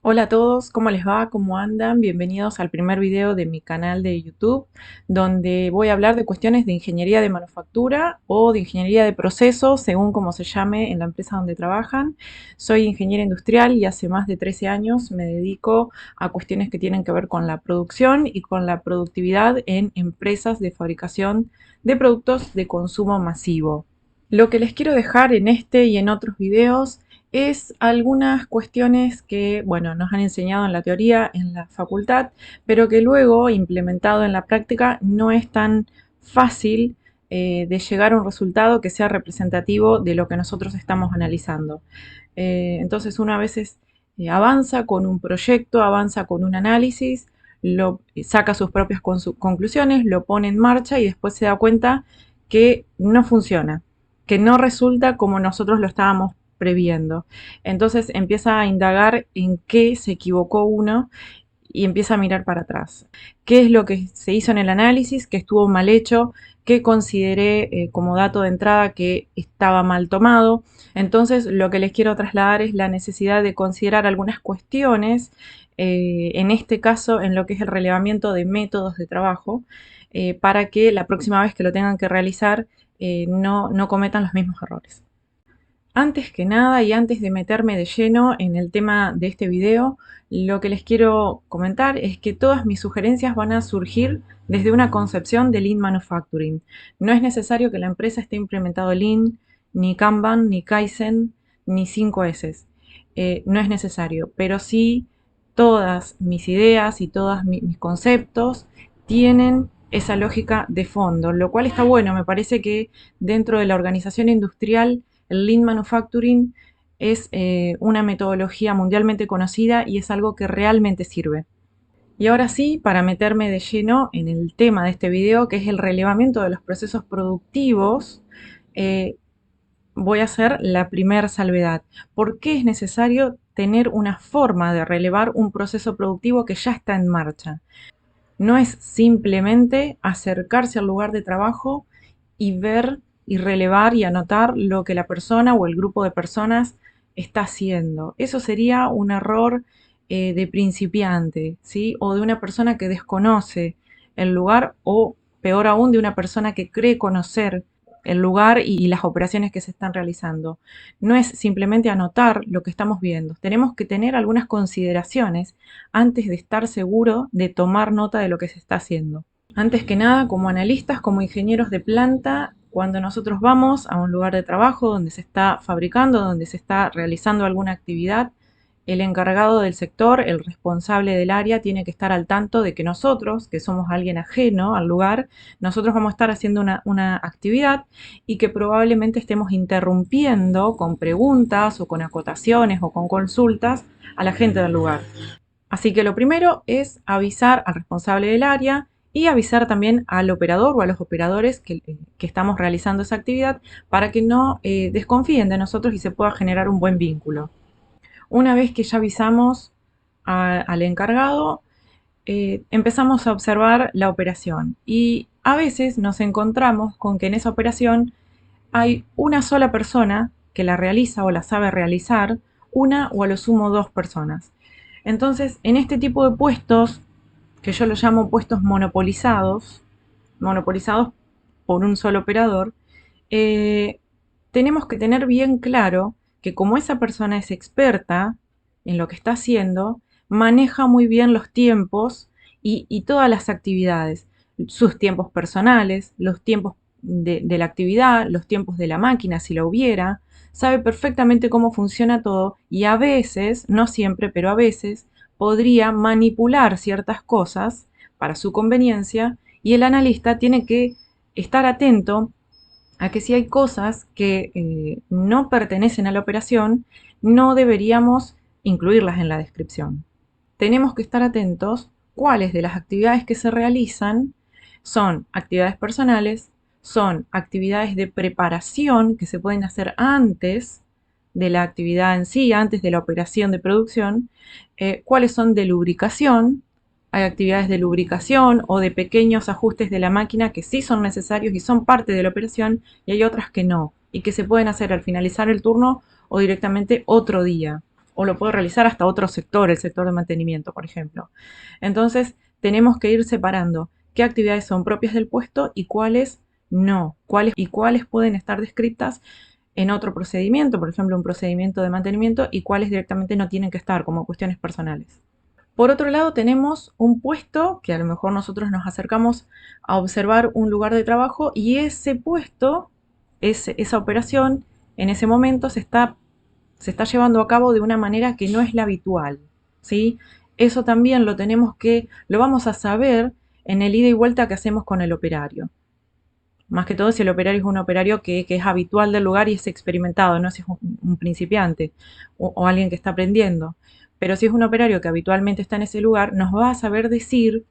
Hola a todos, ¿cómo les va? ¿Cómo andan? Bienvenidos al primer video de mi canal de YouTube, donde voy a hablar de cuestiones de ingeniería de manufactura o de ingeniería de procesos, según como se llame en la empresa donde trabajan. Soy ingeniera industrial y hace más de 13 años me dedico a cuestiones que tienen que ver con la producción y con la productividad en empresas de fabricación de productos de consumo masivo. Lo que les quiero dejar en este y en otros videos es algunas cuestiones que, bueno, nos han enseñado en la teoría, en la facultad, pero que luego, implementado en la práctica, no es tan fácil de llegar a un resultado que sea representativo de lo que nosotros estamos analizando. Entonces uno a veces avanza con un proyecto, avanza con un análisis, saca sus propias conclusiones, lo pone en marcha y después se da cuenta que no funciona, que no resulta como nosotros lo estábamos previendo. Entonces empieza a indagar en qué se equivocó uno y empieza a mirar para atrás. ¿Qué es lo que se hizo en el análisis, que estuvo mal hecho, que consideré como dato de entrada que estaba mal tomado? Entonces lo que les quiero trasladar es la necesidad de considerar algunas cuestiones, en este caso en lo que es el relevamiento de métodos de trabajo, para que la próxima vez que lo tengan que realizar no cometan los mismos errores. Antes que nada y antes de meterme de lleno en el tema de este video, lo que les quiero comentar es que todas mis sugerencias van a surgir desde una concepción de Lean Manufacturing. No es necesario que la empresa esté implementado Lean, ni Kanban, ni Kaizen, ni 5S. No es necesario, pero sí todas mis ideas y todos mis conceptos tienen esa lógica de fondo, lo cual está bueno. Me parece que dentro de la organización industrial el Lean Manufacturing es una metodología mundialmente conocida y es algo que realmente sirve. Y ahora sí, para meterme de lleno en el tema de este video, que es el relevamiento de los procesos productivos, eh, voy a hacer la primera salvedad. ¿Por qué es necesario tener una forma de relevar un proceso productivo que ya está en marcha? No es simplemente acercarse al lugar de trabajo y ver y relevar y anotar lo que la persona o el grupo de personas está haciendo. Eso sería un error de principiante, ¿sí? O de una persona que desconoce el lugar o peor aún de una persona que cree conocer el lugar y las operaciones que se están realizando. No es simplemente anotar lo que estamos viendo. Tenemos que tener algunas consideraciones antes de estar seguro de tomar nota de lo que se está haciendo. Antes que nada, como analistas, como ingenieros de planta, cuando nosotros vamos a un lugar de trabajo donde se está fabricando, donde se está realizando alguna actividad, el encargado del sector, el responsable del área, tiene que estar al tanto de que nosotros, que somos alguien ajeno al lugar, nosotros vamos a estar haciendo una actividad y que probablemente estemos interrumpiendo con preguntas o con acotaciones o con consultas a la gente del lugar. Así que lo primero es avisar al responsable del área y avisar también al operador o a los operadores que estamos realizando esa actividad para que no desconfíen de nosotros y se pueda generar un buen vínculo. Una vez que ya avisamos al encargado, empezamos a observar la operación y a veces nos encontramos con que en esa operación hay una sola persona que la realiza o la sabe realizar, una o a lo sumo dos personas. Entonces, en este tipo de puestos, que yo los llamo puestos monopolizados por un solo operador, eh, tenemos que tener bien claro que como esa persona es experta en lo que está haciendo, maneja muy bien los tiempos y todas las actividades, sus tiempos personales, los tiempos de la actividad, los tiempos de la máquina, si la hubiera, sabe perfectamente cómo funciona todo y a veces, no siempre, pero a veces, podría manipular ciertas cosas para su conveniencia y el analista tiene que estar atento a que si hay cosas que no pertenecen a la operación, no deberíamos incluirlas en la descripción. Tenemos que estar atentos cuáles de las actividades que se realizan son actividades personales, son actividades de preparación que se pueden hacer antes de la actividad en sí, antes de la operación de producción, cuáles son de lubricación. Hay actividades de lubricación o de pequeños ajustes de la máquina que sí son necesarios y son parte de la operación y hay otras que no y que se pueden hacer al finalizar el turno o directamente otro día. o lo puede realizar hasta otro sector, el sector de mantenimiento, por ejemplo. Entonces, tenemos que ir separando qué actividades son propias del puesto y cuáles no, cuáles pueden estar descritas en otro procedimiento, por ejemplo, un procedimiento de mantenimiento, y cuáles directamente no tienen que estar como cuestiones personales. Por otro lado, tenemos un puesto que a lo mejor nosotros nos acercamos a observar un lugar de trabajo y ese puesto, esa operación, en ese momento se está llevando a cabo de una manera que no es la habitual, ¿sí? Eso también lo vamos a saber en el ida y vuelta que hacemos con el operario. Más que todo si el operario es un operario que es habitual del lugar y es experimentado, no si es un principiante o alguien que está aprendiendo. Pero si es un operario que habitualmente está en ese lugar, nos va a saber decir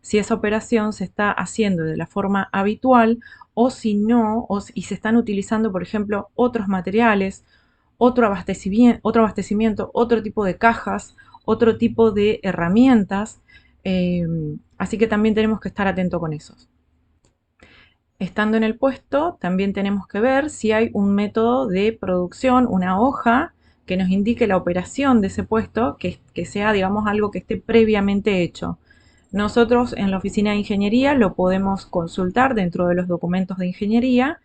si esa operación se está haciendo de la forma habitual o si no, y se están utilizando, por ejemplo, otros materiales, otro tipo de cajas, otro tipo de herramientas. eh, Así que también tenemos que estar atentos con eso. Estando en el puesto, también tenemos que ver si hay un método de producción, una hoja que nos indique la operación de ese puesto, que sea, digamos, algo que esté previamente hecho. Nosotros en la oficina de ingeniería lo podemos consultar dentro de los documentos de ingeniería,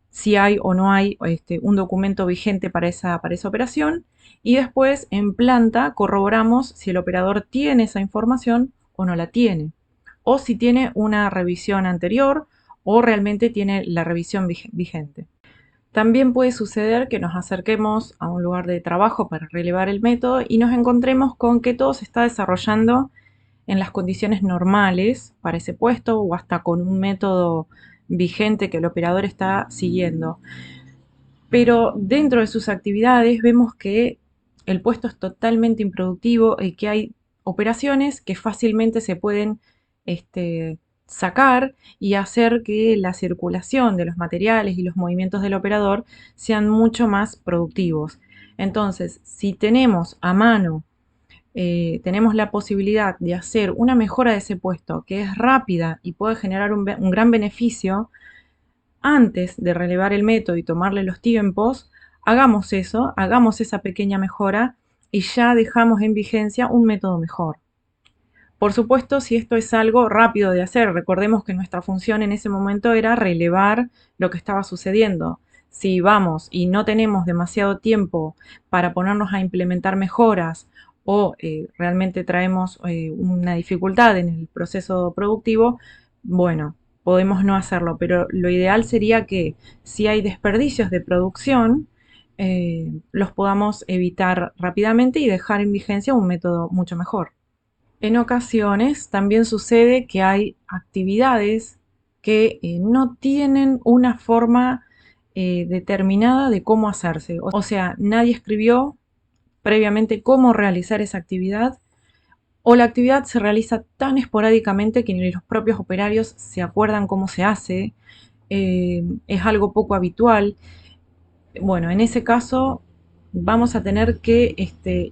si hay o no hay un documento vigente para esa operación, y después en planta corroboramos si el operador tiene esa información o no la tiene, o si tiene una revisión anterior o realmente tiene la revisión vigente. También puede suceder que nos acerquemos a un lugar de trabajo para relevar el método y nos encontremos con que todo se está desarrollando en las condiciones normales para ese puesto o hasta con un método vigente que el operador está siguiendo. Pero dentro de sus actividades vemos que el puesto es totalmente improductivo y que hay operaciones que fácilmente se pueden sacar y hacer que la circulación de los materiales y los movimientos del operador sean mucho más productivos. Entonces, si tenemos a mano, tenemos la posibilidad de hacer una mejora de ese puesto que es rápida y puede generar un gran beneficio, antes de relevar el método y tomarle los tiempos, hagamos eso, hagamos esa pequeña mejora y ya dejamos en vigencia un método mejor. Por supuesto, si esto es algo rápido de hacer, recordemos que nuestra función en ese momento era relevar lo que estaba sucediendo. Si vamos y no tenemos demasiado tiempo para ponernos a implementar mejoras o realmente traemos una dificultad en el proceso productivo, bueno, podemos no hacerlo, pero lo ideal sería que si hay desperdicios de producción, los podamos evitar rápidamente y dejar en vigencia un método mucho mejor. En ocasiones también sucede que hay actividades que no tienen una forma determinada de cómo hacerse. O sea, nadie escribió previamente cómo realizar esa actividad, o la actividad se realiza tan esporádicamente que ni los propios operarios se acuerdan cómo se hace. Es algo poco habitual. Bueno, en ese caso vamos a tener que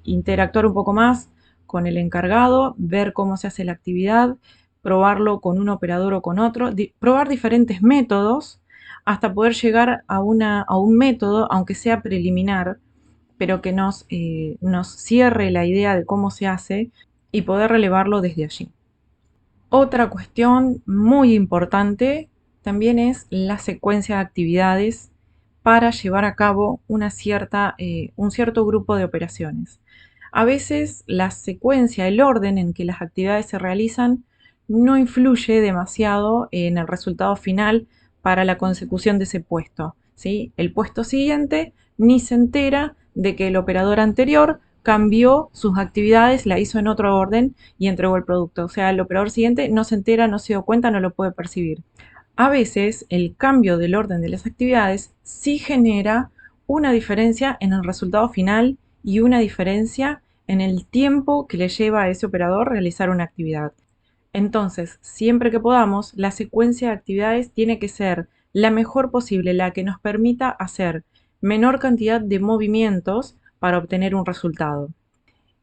interactuar un poco más con el encargado, ver cómo se hace la actividad, probarlo con un operador o con otro, probar diferentes métodos hasta poder llegar a un método, aunque sea preliminar, pero que nos cierre la idea de cómo se hace y poder relevarlo desde allí. Otra cuestión muy importante también es la secuencia de actividades para llevar a cabo un cierto grupo de operaciones. A veces la secuencia, el orden en que las actividades se realizan no influye demasiado en el resultado final para la consecución de ese puesto, ¿sí? El puesto siguiente ni se entera de que el operador anterior cambió sus actividades, la hizo en otro orden y entregó el producto. O sea, el operador siguiente no se entera, no se dio cuenta, no lo puede percibir. A veces el cambio del orden de las actividades sí genera una diferencia en el resultado final y una diferencia en el tiempo que le lleva a ese operador realizar una actividad. Entonces, siempre que podamos, la secuencia de actividades tiene que ser la mejor posible, la que nos permita hacer menor cantidad de movimientos para obtener un resultado.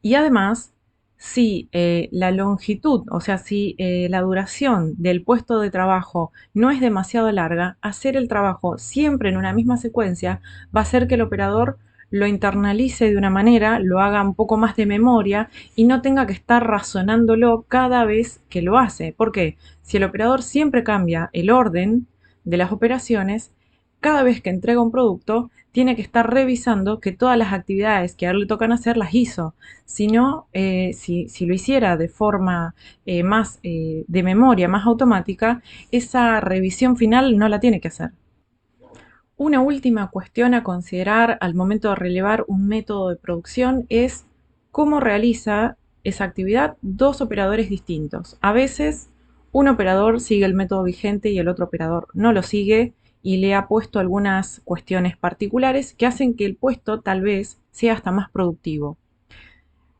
Y además, si la longitud, o sea, si la duración del puesto de trabajo no es demasiado larga, hacer el trabajo siempre en una misma secuencia va a hacer que el operador lo internalice de una manera, lo haga un poco más de memoria y no tenga que estar razonándolo cada vez que lo hace. ¿Por qué? Si el operador siempre cambia el orden de las operaciones, cada vez que entrega un producto, tiene que estar revisando que todas las actividades que a él le tocan hacer las hizo. Si no, si lo hiciera de forma más de memoria, más automática, esa revisión final no la tiene que hacer. Una última cuestión a considerar al momento de relevar un método de producción es cómo realiza esa actividad dos operadores distintos. A veces un operador sigue el método vigente y el otro operador no lo sigue y le ha puesto algunas cuestiones particulares que hacen que el puesto tal vez sea hasta más productivo.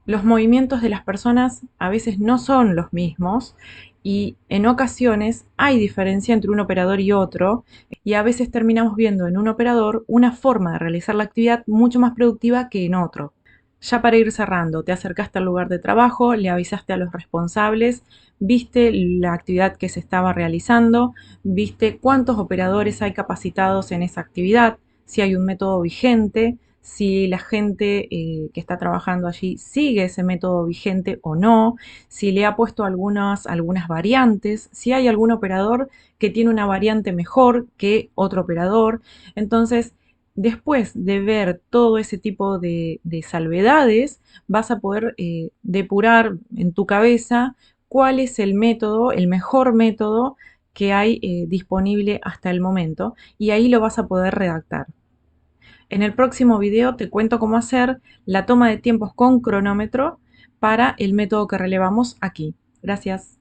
Los movimientos de las personas a veces no son los mismos y en ocasiones hay diferencia entre un operador y otro y a veces terminamos viendo en un operador una forma de realizar la actividad mucho más productiva que en otro. Ya para ir cerrando, te acercaste al lugar de trabajo, le avisaste a los responsables, viste la actividad que se estaba realizando, viste cuántos operadores hay capacitados en esa actividad, si hay un método vigente, si la gente que está trabajando allí sigue ese método vigente o no, si le ha puesto algunas variantes, si hay algún operador que tiene una variante mejor que otro operador. Entonces, después de ver todo ese tipo de salvedades, vas a poder depurar en tu cabeza cuál es el método, el mejor método que hay disponible hasta el momento y ahí lo vas a poder redactar. En el próximo video te cuento cómo hacer la toma de tiempos con cronómetro para el método que relevamos aquí. Gracias.